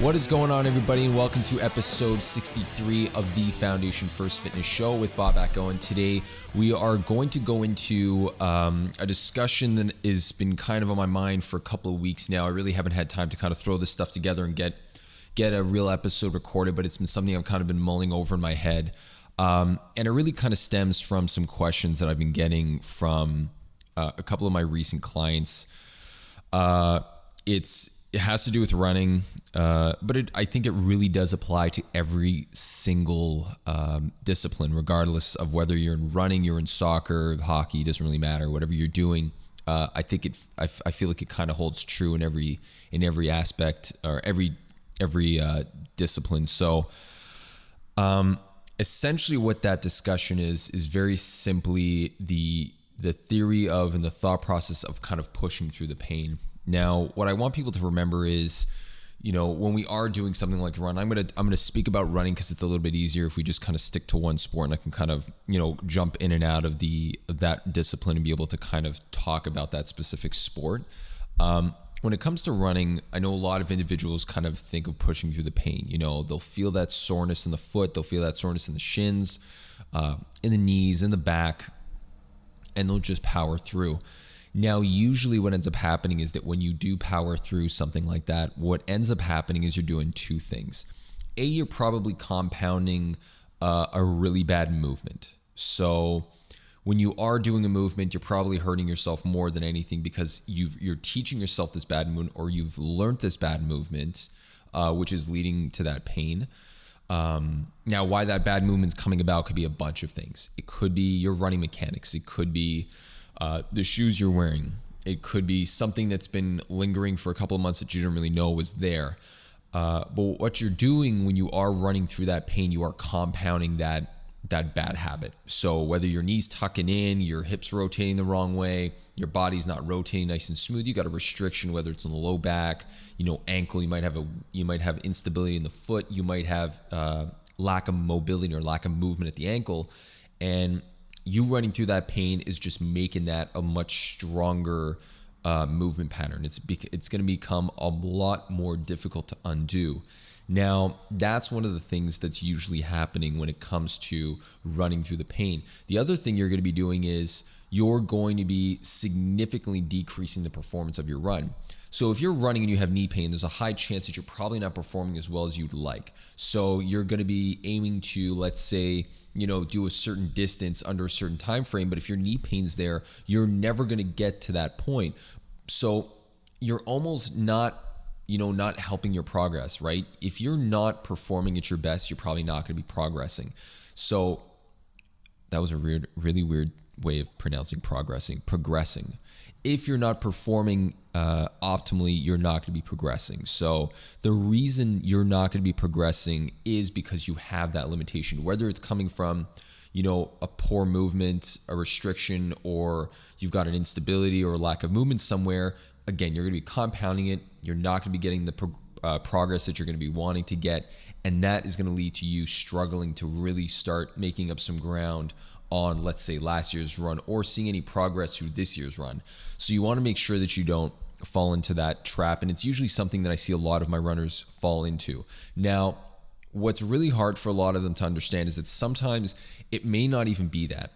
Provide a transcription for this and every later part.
What is going on, everybody, and welcome to episode 63 of the Foundation First Fitness Show with Bob Atko. And today we are going to go into a discussion that has been kind of on my mind for a couple of weeks now. I really haven't had time to kind of throw this stuff together and get a real episode recorded, but it's been something I've kind of been mulling over in my head. And it really kind of stems from some questions that I've been getting from a couple of my recent clients. It has to do with running, but I think it really does apply to every single discipline, regardless of whether you're in running, you're in soccer, hockey, it doesn't really matter. Whatever you're doing, I think I feel like it kind of holds true in every aspect or every discipline. So, essentially, what that discussion is very simply the theory of and the thought process of kind of pushing through the pain. Now, what I want people to remember is, when we are doing something like run, I'm gonna speak about running because it's a little bit easier if we just kind of stick to one sport, and I can kind of jump in and out of that discipline and be able to kind of talk about that specific sport. When it comes to running, I know a lot of individuals kind of think of pushing through the pain. They'll feel that soreness in the foot, they'll feel that soreness in the shins, in the knees, in the back, and they'll just power through. Now, usually what ends up happening is that when you do power through something like that, what ends up happening is you're doing two things. A, you're probably compounding a really bad movement. So when you are doing a movement, you're probably hurting yourself more than anything because you're teaching yourself this bad movement, or you've learned this bad movement, which is leading to that pain. Now, why that bad movement's coming about could be a bunch of things. It could be your running mechanics. It could be the shoes you're wearing. It could be something that's been lingering for a couple of months that you didn't really know was there. But what you're doing when you are running through that pain, you are compounding that bad habit. So whether your knees tucking in, your hips rotating the wrong way, your body's not rotating nice and smooth, you got a restriction, whether it's in the low back, ankle, you might have instability in the foot, you might have lack of mobility or lack of movement at the ankle, and you running through that pain is just making that a much stronger movement pattern. It's going to become a lot more difficult to undo. Now, that's one of the things that's usually happening when it comes to running through the pain. The other thing you're going to be doing is you're going to be significantly decreasing the performance of your run. So if you're running and you have knee pain, there's a high chance that you're probably not performing as well as you'd like. So you're going to be aiming to, let's say, do a certain distance under a certain time frame, but if your knee pain's there, you're never going to get to that point. So you're almost not helping your progress, right? If you're not performing at your best, you're probably not going to be progressing. So that was a really weird way of pronouncing progressing. If you're not performing optimally, you're not going to be progressing. So the reason you're not going to be progressing is because you have that limitation, whether it's coming from, a poor movement, a restriction, or you've got an instability or a lack of movement somewhere. Again, you're going to be compounding it. You're not going to be getting the progress that you're going to be wanting to get. And that is going to lead to you struggling to really start making up some ground on, let's say, last year's run or seeing any progress through this year's run. So you want to make sure that you don't fall into that trap. And it's usually something that I see a lot of my runners fall into. Now, what's really hard for a lot of them to understand is that sometimes it may not even be that.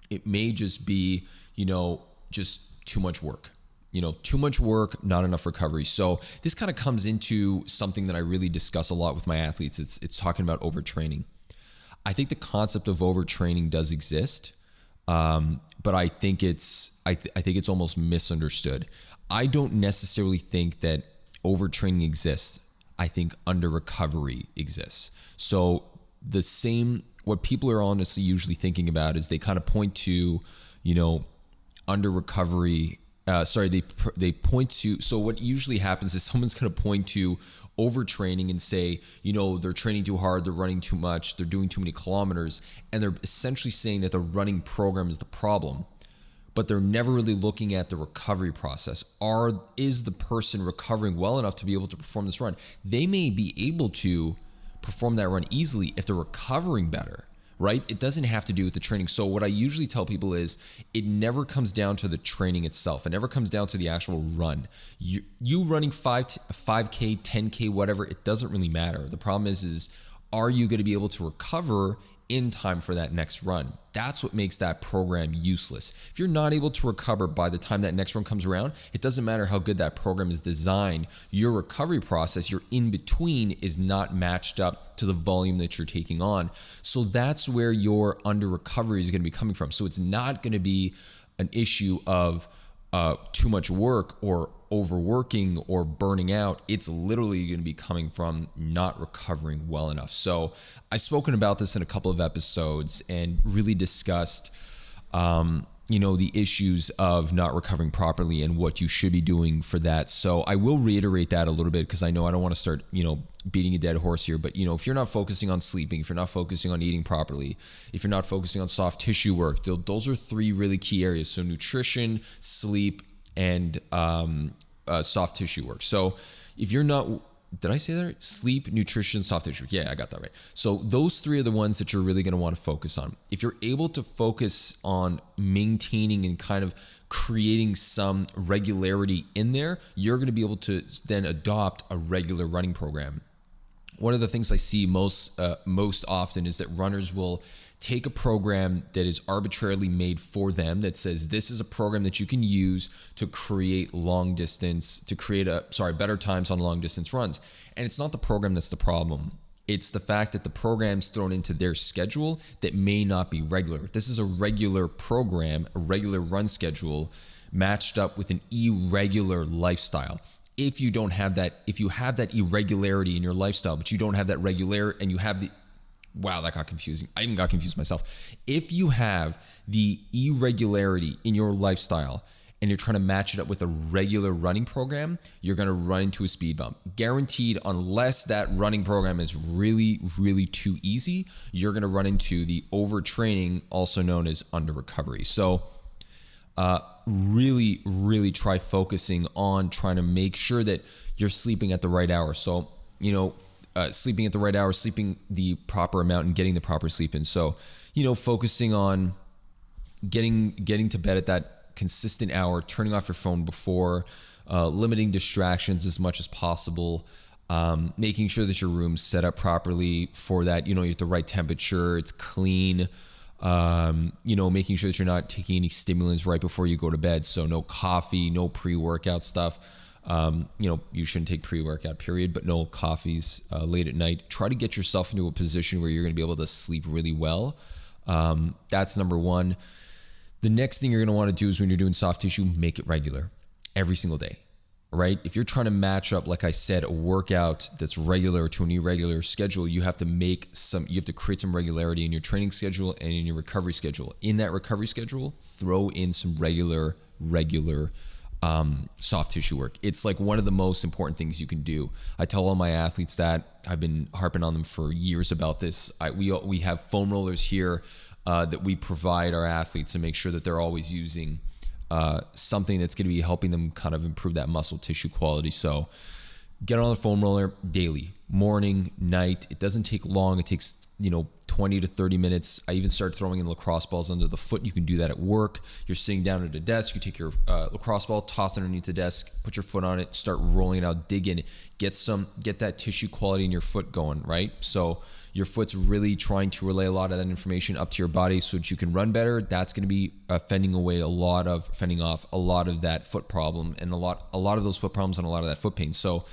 It may just be, just too much work. Too much work, not enough recovery. So this kind of comes into something that I really discuss a lot with my athletes. It's talking about overtraining. I think the concept of overtraining does exist, but I think it's almost misunderstood. I don't necessarily think that overtraining exists. I think under recovery exists. So what people are honestly usually thinking about is they kind of point to, under recovery. They point to. So what usually happens is someone's going to point to overtraining and say, they're training too hard, they're running too much, they're doing too many kilometers, and they're essentially saying that the running program is the problem. But they're never really looking at the recovery process. Is the person recovering well enough to be able to perform this run? They may be able to perform that run easily if they're recovering better, right? It doesn't have to do with the training. So what I usually tell people is it never comes down to the training itself. It never comes down to the actual run. You running 5K, 10K, whatever, it doesn't really matter. The problem is are you going to be able to recover in time for that next run? That's what makes that program useless. If you're not able to recover by the time that next run comes around, it doesn't matter how good that program is designed. Your recovery process, your in between, is not matched up to the volume that you're taking on. So that's where your under recovery is going to be coming from. So it's not going to be an issue of too much work or overworking or burning out. It's literally going to be coming from not recovering well enough. So I've spoken about this in a couple of episodes and really discussed, the issues of not recovering properly and what you should be doing for that. So I will reiterate that a little bit because I know I don't want to start, beating a dead horse here. But, if you're not focusing on sleeping, if you're not focusing on eating properly, if you're not focusing on soft tissue work, those are three really key areas. So nutrition, sleep, and soft tissue work. So if you're not, did I say that right? Sleep, nutrition, soft tissue. Yeah, I got that right. So those three are the ones that you're really going to want to focus on. If you're able to focus on maintaining and kind of creating some regularity in there, you're going to be able to then adopt a regular running program. One of the things I see most often is that runners will take a program that is arbitrarily made for them that says this is a program that you can use to create better times on long distance runs. And it's not the program that's the problem. It's the fact that the program's thrown into their schedule that may not be regular. This is a regular program, a regular run schedule matched up with an irregular lifestyle. If you have that irregularity in your lifestyle, but you don't have that regular, and you have wow, that got confusing. I even got confused myself. If you have the irregularity in your lifestyle and you're trying to match it up with a regular running program, you're going to run into a speed bump. Guaranteed, unless that running program is really, really too easy, you're going to run into the overtraining, also known as under recovery. So really, really try focusing on trying to make sure that you're sleeping at the right hour. So, sleeping at the right hour, sleeping the proper amount and getting the proper sleep in. So, focusing on getting to bed at that consistent hour, turning off your phone before, limiting distractions as much as possible, making sure that your room's set up properly for that, you're at the right temperature, it's clean, making sure that you're not taking any stimulants right before you go to bed. So no coffee, no pre-workout stuff. You shouldn't take pre-workout period, but no coffees late at night. Try to get yourself into a position where you're going to be able to sleep really well. That's number one. The next thing you're going to want to do is when you're doing soft tissue, make it regular every single day, right? If you're trying to match up, like I said, a workout that's regular to an irregular schedule, you have to create some regularity in your training schedule and in your recovery schedule. In that recovery schedule, throw in some regular soft tissue work. It's like one of the most important things you can do. I tell all my athletes that. I've been harping on them for years about this. We have foam rollers here that we provide our athletes to make sure that they're always using something that's going to be helping them kind of improve that muscle tissue quality. So get on the foam roller daily, morning, night. It doesn't take long. It takes 20 to 30 minutes. I even start throwing in lacrosse balls under the foot. You can do that at work. You're sitting down at a desk. You take your lacrosse ball, toss it underneath the desk, put your foot on it, start rolling it out, dig in, get that tissue quality in your foot going, right? So your foot's really trying to relay a lot of that information up to your body so that you can run better. That's going to be fending off a lot of that foot problem and a lot of those foot problems and a lot of that foot pain. So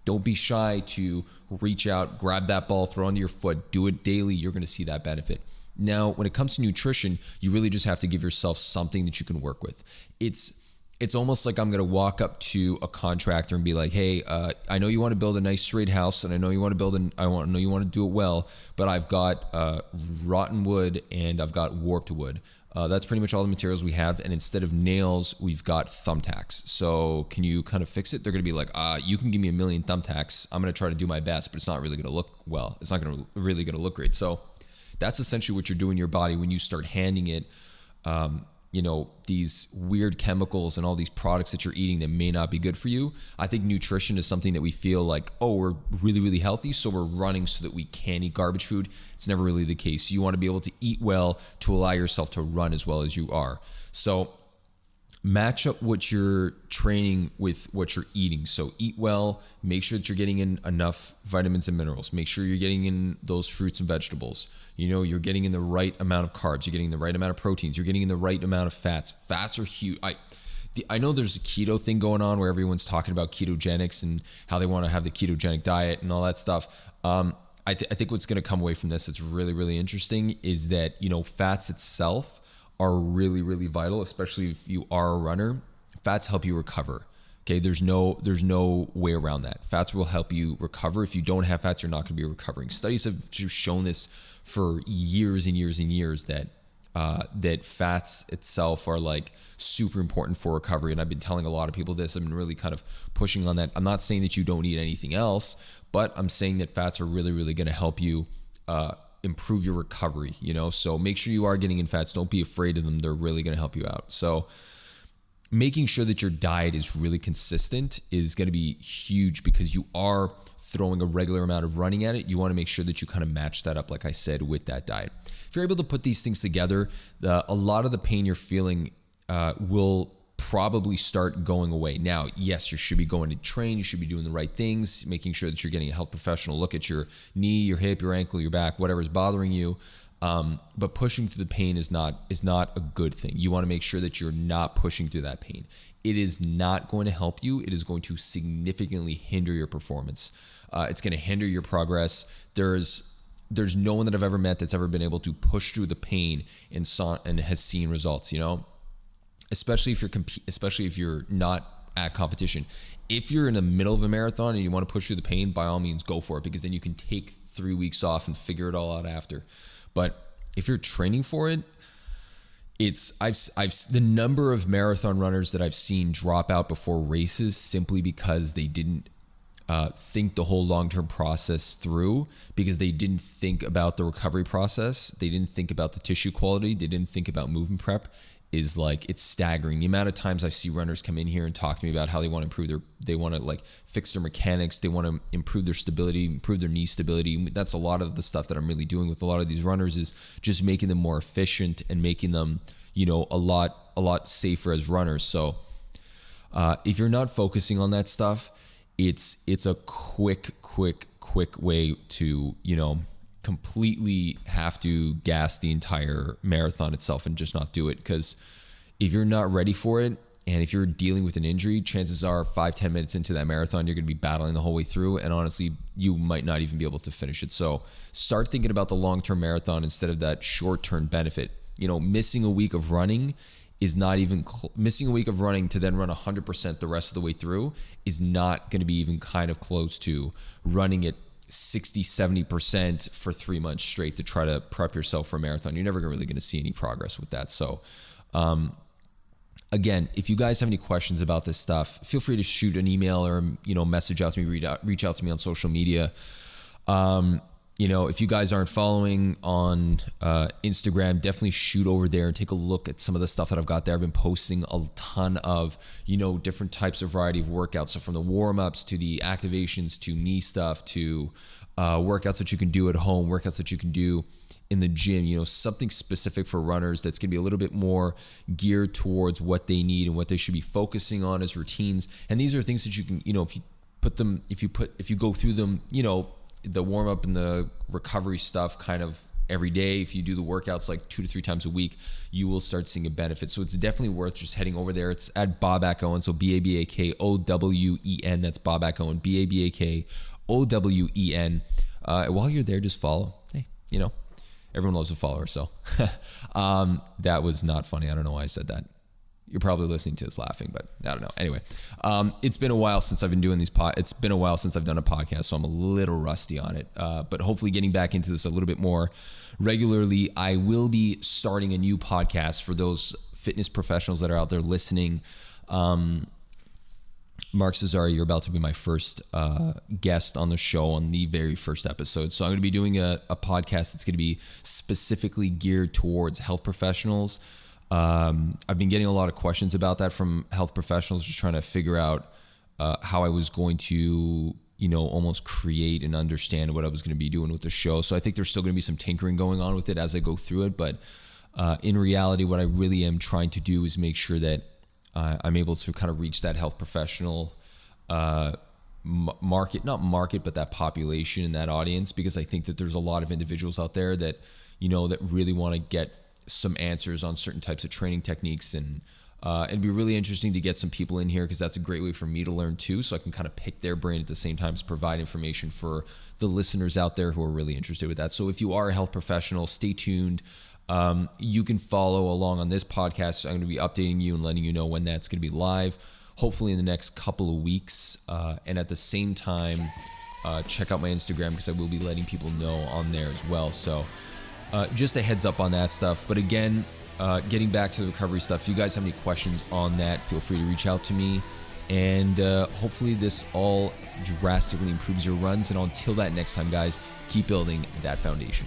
don't be shy to reach out, grab that ball, throw it under your foot, do it daily. You're going to see that benefit. Now, when it comes to nutrition, you really just have to give yourself something that you can work with. It's almost like I'm going to walk up to a contractor and be like, hey, I know you want to build a nice straight house and I know you want to do it well, but I've got rotten wood and I've got warped wood. That's pretty much all the materials we have. And instead of nails, we've got thumbtacks. So can you kind of fix it? They're going to be like, you can give me 1 million thumbtacks. I'm going to try to do my best, but it's not really going to look well. It's not really going to look great. So that's essentially what you're doing in your body when you start handing it these weird chemicals and all these products that you're eating that may not be good for you. I think nutrition is something that we feel like, oh, we're really, really healthy, so we're running so that we can eat garbage food. It's never really the case. You want to be able to eat well to allow yourself to run as well as you are. So match up what you're training with what you're eating. So eat well, make sure that you're getting in enough vitamins and minerals. Make sure you're getting in those fruits and vegetables. You're getting in the right amount of carbs. You're getting the right amount of proteins. You're getting in the right amount of fats. Fats are huge. I know there's a keto thing going on where everyone's talking about ketogenics and how they want to have the ketogenic diet and all that stuff. I think what's going to come away from this that's really, really interesting is that, fats itself are really, really vital, especially if you are a runner. Fats help you recover. Okay, there's no way around that. Fats will help you recover. If you don't have fats, you're not going to be recovering. Studies have just shown this for years and years and years that fats itself are like super important for recovery. And I've been telling a lot of people this. I've been really kind of pushing on that. I'm not saying that you don't eat anything else, but I'm saying that fats are really, really going to help you improve your recovery, so make sure you are getting in fats. Don't be afraid of them. They're really going to help you out. So making sure that your diet is really consistent is going to be huge because you are throwing a regular amount of running at it. You want to make sure that you kind of match that up, like I said, with that diet. If you're able to put these things together, a lot of the pain you're feeling will probably start going away. Now, yes, you should be going to train. You should be doing the right things, making sure that you're getting a health professional look at your knee, your hip, your ankle, your back, whatever's bothering you. But pushing through the pain is not a good thing. You want to make sure that you're not pushing through that pain. It is not going to help you. It is going to significantly hinder your performance. It's going to hinder your progress. There's no one that I've ever met that's ever been able to push through the pain and has seen results, especially if you're not at competition. If you're in the middle of a marathon and you want to push through the pain, by all means, go for it, because then you can take 3 weeks off and figure it all out after. But if you're training for it, I've the number of marathon runners that I've seen drop out before races simply because they didn't think the whole long-term process through, because they didn't think about the recovery process. They didn't think about the tissue quality. They didn't think about movement prep. It's staggering. The amount of times I see runners come in here and talk to me about how they want to fix their mechanics. They want to improve their stability, improve their knee stability. That's a lot of the stuff that I'm really doing with a lot of these runners, is just making them more efficient and making them, a lot safer as runners. So if you're not focusing on that stuff, it's a quick way to, completely have to gas the entire marathon itself and just not do it. Because if you're not ready for it, and if you're dealing with an injury, chances are 5-10 minutes into that marathon, you're going to be battling the whole way through. And honestly, you might not even be able to finish it. So start thinking about the long-term marathon instead of that short-term benefit. Missing a week of running is not even missing a week of running to then run 100% the rest of the way through is not going to be even kind of close to running it 60-70% for 3 months straight to try to prep yourself for a marathon. You're never really going to see any progress with that. So again, if you guys have any questions about this stuff, feel free to shoot an email or message out to me, reach out to me on social media. If you guys aren't following on Instagram, definitely shoot over there and take a look at some of the stuff that I've got there. I've been posting a ton of, different types of variety of workouts. So from the warm-ups to the activations to knee stuff to workouts that you can do at home, workouts that you can do in the gym, something specific for runners that's going to be a little bit more geared towards what they need and what they should be focusing on as routines. And these are things that you can, if you go through them, the warm up and the recovery stuff kind of every day. If you do the workouts like 2 to 3 times a week, you will start seeing a benefit. So it's definitely worth just heading over there. It's at Babak Owen. So BABAKOWEN. That's Babak Owen. BABAKOWEN. While you're there, just follow. Hey, everyone loves a follower. So that was not funny. I don't know why I said that. You're probably listening to us laughing, but I don't know. Anyway, it's been a while since I've been doing these it's been a while since I've done a podcast, so I'm a little rusty on it. But hopefully getting back into this a little bit more regularly. I will be starting a new podcast for those fitness professionals that are out there listening. Mark Cesari, you're about to be my first guest on the show on the very first episode. So I'm going to be doing a podcast that's going to be specifically geared towards health professionals. I've been getting a lot of questions about that from health professionals, just trying to figure out how I was going to, almost create and understand what I was going to be doing with the show. So I think there's still going to be some tinkering going on with it as I go through it. But in reality, what I really am trying to do is make sure that I'm able to kind of reach that health professional market, but that population and that audience, because I think that there's a lot of individuals out there that, that really want to get some answers on certain types of training techniques, and it'd be really interesting to get some people in here, because that's a great way for me to learn too, so I can kind of pick their brain at the same time as provide information for the listeners out there who are really interested with that. So if you are a health professional, stay tuned. You can follow along on this podcast. I'm going to be updating you and letting you know when that's going to be live, hopefully in the next couple of weeks. And at the same time, check out my Instagram, because I will be letting people know on there as well. So just a heads up on that stuff. But again, getting back to the recovery stuff, if you guys have any questions on that, feel free to reach out to me. And hopefully this all drastically improves your runs. And until that next time, guys, keep building that foundation.